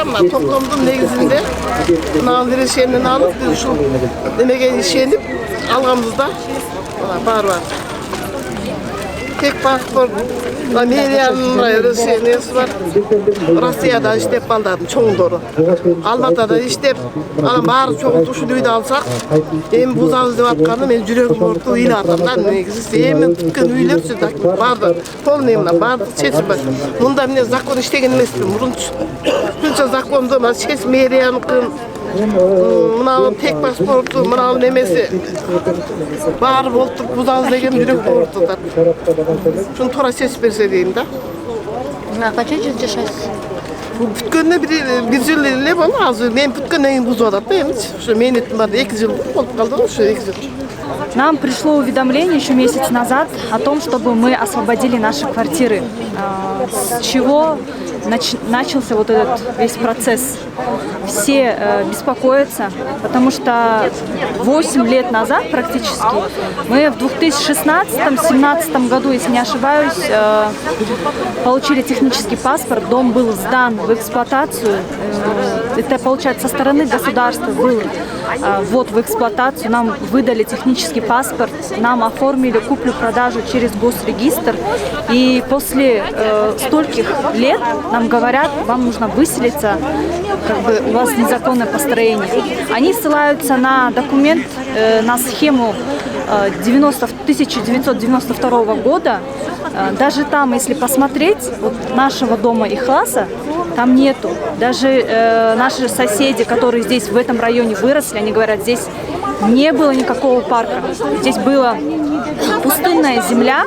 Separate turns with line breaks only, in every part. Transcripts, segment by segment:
mı? Toplamda negizinde nağdır işenini alıp şu demege işenip algamızda var. Tek pasport Amerika'nın nesi var. Rossiyada işlep baldadım çoğun doğru. Almata'da işlep bari çoğun tuşuluydu alsak hem buzağız deyip atkanım hem жүрегim orta uylu atamdan negizisi hem tükkan üylep sürdük vardı polnayımla vardı çeşit var. Bunda mine zakon iştegen emespin burun Türkçe zakonda mas çeşit Meriyan'ın mınavın tek pasportu mınavın emesi var voltuk buzağız degen жүрек ortadan. Şunu tora ses berse deyim da.
Kaç yıl yaşaysınız?
Bütkönne bir yıl ile bana hazır. Ben bütkönne buzu adat da şu meniyetim vardı 2 yıl olup kaldı şu 2 yıl.
Нам пришло уведомление еще месяц назад о том, чтобы мы освободили наши квартиры, с чего начался вот этот весь процесс. Все беспокоятся, потому что 8 лет назад практически мы в 2016-2017 году, если не ошибаюсь, получили технический паспорт, дом был сдан в эксплуатацию. Это, получается, со стороны государства был ввод в эксплуатацию, нам выдали технический паспорт, нам оформили куплю-продажу через госрегистр, и после стольких лет нам говорят, вам нужно выселиться, как бы у вас незаконное построение. Они ссылаются на документ, на схему 1992 года. Даже там, если посмотреть, вот нашего дома и класса, там нету. Даже наши соседи, которые здесь в этом районе выросли, они говорят, здесь не было никакого парка. Здесь была пустынная земля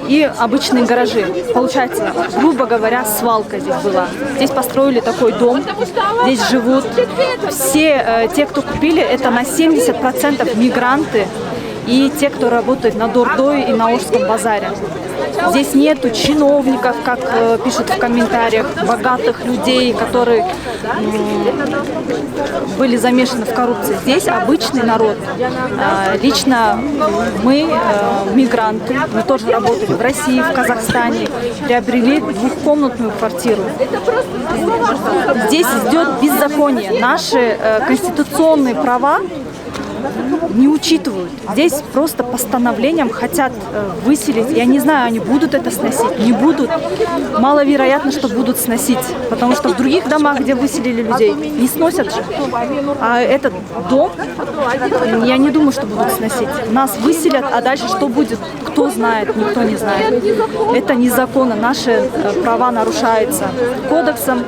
и обычные гаражи. Получается, грубо говоря, свалка здесь была. Здесь построили такой дом, здесь живут. Все те, кто купили, это на 70% мигранты и те, кто работает на Дордое и на Ожском базаре. Здесь нету чиновников, как пишут в комментариях, богатых людей, которые были замешаны в коррупции. Здесь обычный народ. Лично мы, мигранты, мы тоже работали в России, в Казахстане, приобрели двухкомнатную квартиру. Здесь идет беззаконие. Наши конституционные права не учитывают. Здесь просто постановлением хотят выселить. Я не знаю, они будут это сносить, не будут. Маловероятно, что будут сносить, потому что в других домах, где выселили людей, не сносят же. А этот дом, я не думаю, что будут сносить. Нас выселят, а дальше что будет, кто знает, никто не знает. Это незаконно. Наши права нарушаются кодексом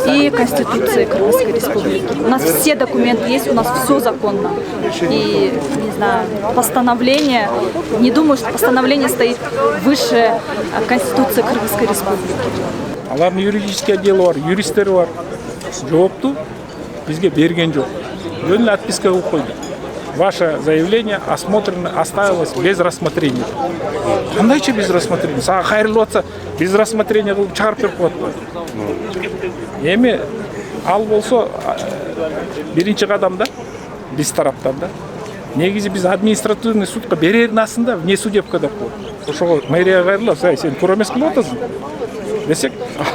и Конституции Крымской Республики. У нас все документы есть, у нас все законно. И, не знаю, постановление, не думаю, что постановление стоит выше Конституции Крымской Республики.
Алардын юридический отделы бар, юристтери бар. Жоопту бизге берген жок. Жөн отписка кылып койду. Ваше заявление осмотрено, оставилось без рассмотрения. Кандайча без рассмотрения? Сага кайрылып атса, без рассмотрения кылып чыгарып берип коет го. Эми ал болсо биринчи кадамда биз тараптан да. Негизи биз административный судка берердин астында вне судебка деп коет. Ошого мэрияга кайрылып, сен туура эмес кылып атасың десек,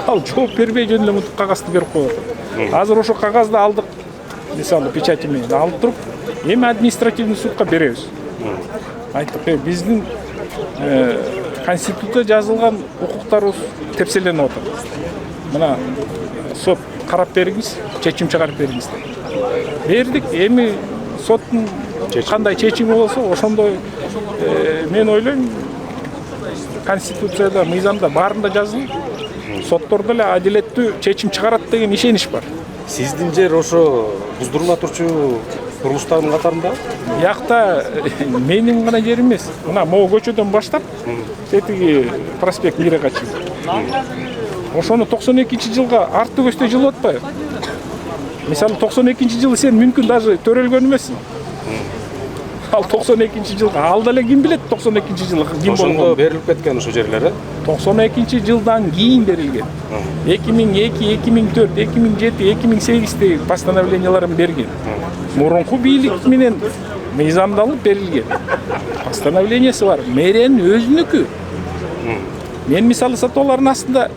ал жооп бербей жөн эле мынтип кагазды берип коет. Азыр ошо кагазды алдык, мисалы печати менен алып туруп, эми административный судка беребиз. Айттык, биздин конституцияда жазылган укуктарыбыз тепселенип атат. Мына сот карап бериңиз, чечим чыгарып бериңиз деп. Бердик, эми соттун кандай чечими болсо, ошондой мен ойлойм, конституцияда, мыйзамда баарында жазылып, соттордо эле адилеттүү чечим чыгарат деген ишенич бар.
Сиздин жер ошо буздурула турчу курулуштардын катарында?
Бияқта менин гана жерим эмес. Мына могу көчөдөн баштап, тетиги проспект Мирага чейин. Ошону 92-жылга арты көстө жылып атпайбы? Мисалы 92-жылы сен мүмкүн даже төрөлгөн эмессиң. Ал 92-жылга ал деле ким билет 92-жылы ким болгонун?
Ошондо берилип кеткен ошо жерлер,
92-жылдан кийин берилген. 2002, 2004, 2007, 2008-те постановленияларын берген. Мурунку бийлик менен мыйзамдалып берилген. Постановлениясы бар. Мэриянын өзүнүкү. Мен мисалы сатуулардын астында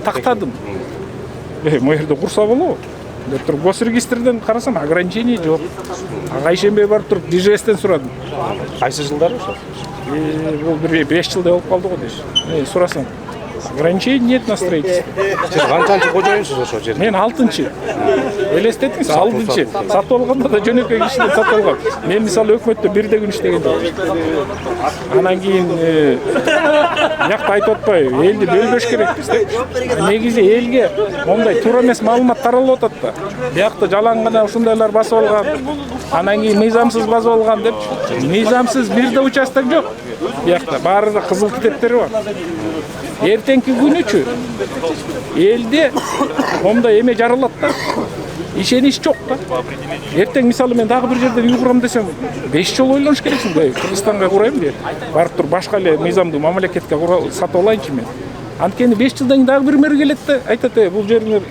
тактадым. Могу жерде курса болобу деп туруп госрегистрден карасам ограничение жок. Ага ишенбей барып туруп ДЖСтен сурадым.
Кайсы жылдары ошо?
Бул бир 5 жылдай болуп калды го дейт. Сурасам. Ограничений нет на строительство.
Сиз канчанчы кожоюнсуз ошо жерде?
Мен 6-чы. Элестетиңиз, 6-чы. Сатып алганда да жөнөкөй кишиден сатып алгам. Мен мисалы өкмөттө бирде күн иштеген жок. Анан кийин жакта айтып атпайбы, элди бөлбөш керекпиз деп. Негизи элге мондай туура эмес маалымат таралып атат да. Биякта жалаң гана ушундайлар басып алган. Анан кийин мыйзамсыз басып алган деп. Мыйзамсыз бирде участок жок. Биякта баарында кызыл китептери бар. Эртеңки күнүчү элде мондай эме жаралат да. Ишенич жок да. Эртең мисалы мен дагы бир жерде үй курам десем 5 жолу ойлонуш керексиң да. Кыргызстанга курайм деп. Барып туруп башка эле мыйзамдуу мамлекетке сатып алайынчы мен. Анткени 5 жылдан кийин дагы бир мэр келет да, айтат: "Бул жериңер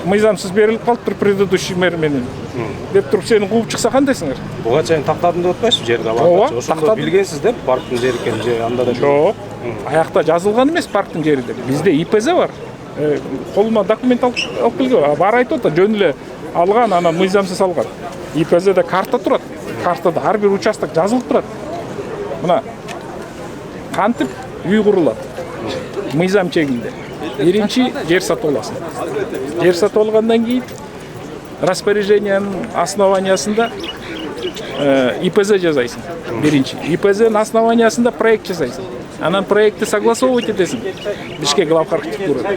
мыйзамсыз берилип калыптыр предыдущий мэр менен." Деп туруп сени кууп чыкса кандайсыңар?
Буга чейин тактадым деп атпайсызбы жерди алып? Ошондо билгенсиз деп парктын жери экен же анда да
жок. Аякта жазылган эмес парктын жери деп. Бизде ИПЗ бар. Колума документ алып келген. Бар айтып атат, жөн эле алган, анан мыйзамсыз алган. ИПЗде карта турат. Картада ар бир участок жазылып турат. Мына кантип үй курулат. Мыйзам чегинде. Биринчи жер сатып аласың. Жер сатып алгандан кийин распоряжениянын основаниясында ИПЗ жазайсың. Биринчи. ИПЗнын основаниясында проект жасайсың. Анан проектти согласовывать этесиң. Бишкек глав архитектура.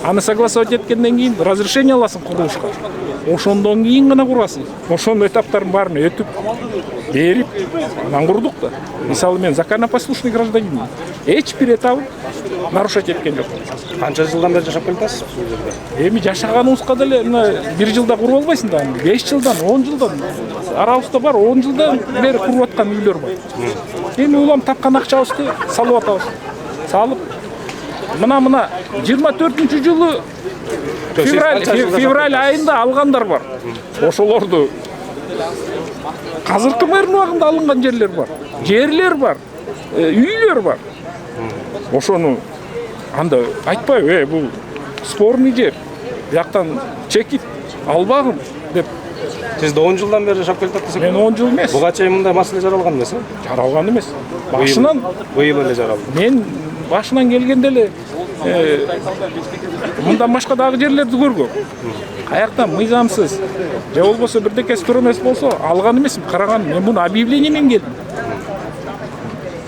Аны согласовать эткенден кийин разрешение аласың курулушка. Ошондон кийин гана курасың. Ошонун этаптарын баарын өтүп, берип, анан курдук да. Мисалы мен законопослушный гражданин. Эч бир этабын нарушать эткен жок.
Канча жылдан бери жашап келатасыз бул жерде?
Эми жашаганыбызга деле мына 1 жылда куруп албайсың да. 5 жылдан, 10 жылдан. Арабызда бар 10 жылдан бери куруп аткан үйлөр бар. Эми улам тапкан акчабызды салып атабыз. Салып мына 24-жылы февраль айында алгандар бар. Ошолорду азыркы мэрдин убагында алынган жерлер бар. Жерлер бар. Үйлөр бар. Ошону анда айтпайбы, бул спорный жер. Бияктан чекип албагым деп.
Сиз 10 жылдан бери жашап келатасыз.
Мен 10 жыл эмес.
Буга чейин мындай маселе жаралган эмес?
Жаралган эмес. Башынан
быйыл эле жаралды.
Мен башынан келгенде эле мындан башка дагы жерлерди көргөм. Каяктан мыйзамсыз же болбосо бирдекеси туура эмес болсо алган эмесмин, караган. Мен муну объявление менен келдим.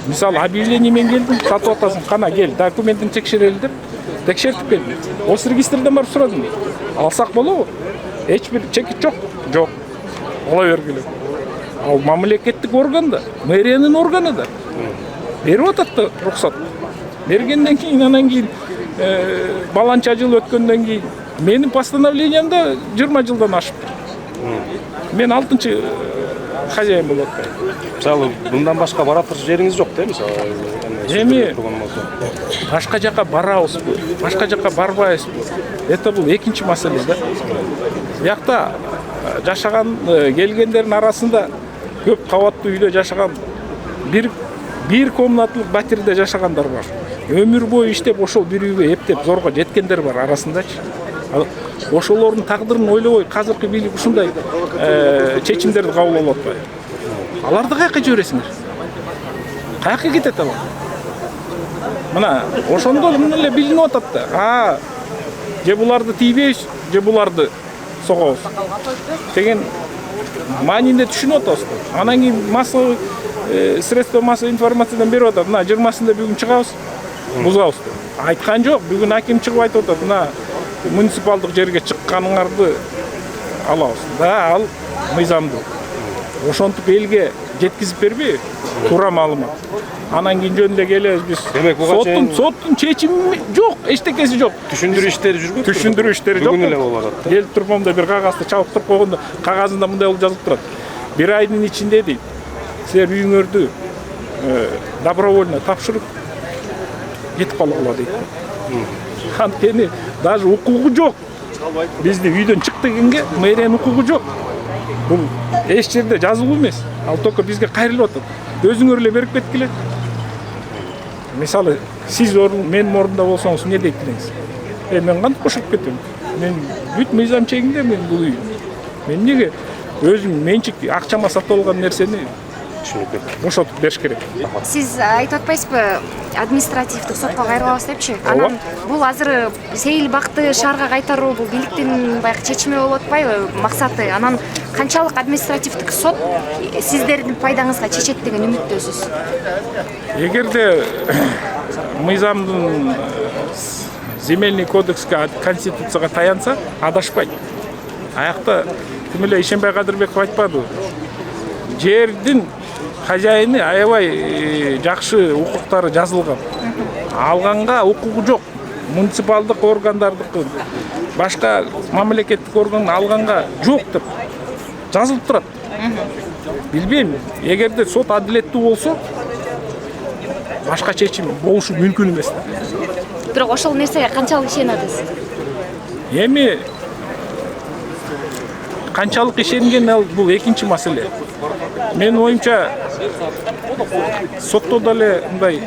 Мисалы объявление менен келдим, сатып атасың, кана кел, документин текшерели деп текшертип келдим. Госрегистрден барып сурадым. Алсак болобу? Эч бир чекит жок. Жок. Ала бергиле. Ал мамлекеттик орган да, мэриянын органы да. Берип атат да руксат. Бергенден кийин анан кийин баланча жыл өткөндөн кийин менин постановлениямда 20 жылдан ашыптыр. Мен 6-чы хозяин болуп атпайм.
Мисалы, мындан башка баратыр жериңиз жок да, мисалы.
Эми башка жака барабызбы, башка жака барбайбызбы? Это бул экинчи маселе да. Биякта жашаган келгендердин арасында көп кабаттуу үйдө жашаган бир комнаталык батирде жашагандар бар. Өмүр бою иштеп ошол бир үйгө эптеп зорго жеткендер бар арасындачы. Ошолордун тагдырын ойлобой азыркы бийлик ушундай чечимдерди кабыл алып атпайбы? Аларды каяка жибересиңер? Каяка кетет алар? Мына ошондо мына эле билинип атат да. Же буларды тийбейбиз, же буларды согобуз деген маанинде түшүнүп атабыз. Анан кийин средства массовой информациядан берип атат. Мына 20-сында бүгүн чыгабыз, бузабыз деп. Айткан жок, бүгүн аким чыгып айтып атат. Мына муниципалдык жерге чыкканыңарды алабыз. Да, ал мыйзамдуу. Ошентип элге жеткизип бербейби? Туура маалымат. Анан кийин жөн эле келебиз биз.
Демек буга чейин
соттун чечими жок, эчтекеси жок.
Түшүндүрүү иштери жүрбөйт.
Түшүндүрүү иштери жок.
Бүгүн эле болуп атат.
Келип туруп монда бир кагазды чалып туруп койгондо, кагазында мындай болуп жазылып турат. 1 айдын ичинде дейт. Силер үйүңөрдү добровольно тапшырып кетип калгыла дейт. Анткени даже укугу жок. Бизди үйдөн чык дегенге мэриянын укугу жок. Бул эч жерде жазылуу эмес. Ал только бизге кайрылып атат. Өзүңөр эле берип кеткиле. Мисалы сиз менин ордумда болсоңуз эмне дейт элеңиз? Мен кантип кошулуп кетем? Мен бүт мыйзам чегинде мен бул үй. Мен эмнеге өзүм менчик акчама сатып алган нерсени бошотуп бериш керек?
Сиз айтып атпайсызбы, административдик сотко кайрылабыз депчи? Анан бул азыр Сейил Бакты шаарга кайтаруу бул бийликтин баягы чечими болуп атпайбы, максаты? Анан канчалык административдик сот сиздердин пайдаңызга чечет деген үмүттөсүз?
Эгерде мыйзамдын земельный кодекске, конституцияга таянса, адашпайт. Аякта ким эле Ишенбай Кадырбеков айтпадыбы? Жердин хозяйыны аябай жакшы укуктары жазылган. Алганга укугу жок. Муниципалдык органдардыкы, башка мамлекеттик орган алганга жок деп жазылып турат. Билбейм, эгерде сот адилеттүү болсо, башка чечим болушу мүмкүн эмес.
Бирок ошол нерсеге канчалык ишенет атасыз?
Эми канчалык ишенген бул экинчи маселе. Менин оюмча сотто деле мындай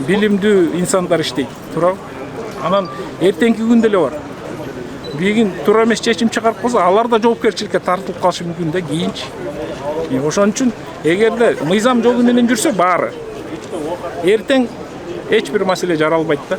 билимдүү инсандар иштейт, туурабы? Анан эртеңки күндө эле бар. Бигин туура эмес чечим чыгарып койсо, алар да жоопкерчиликке тартылып калышы мүмкүн да кийинчи. Ошон үчүн эгерде мыйзам жолу менен жүрсө баары, эртең эч бир маселе жаралбайт да.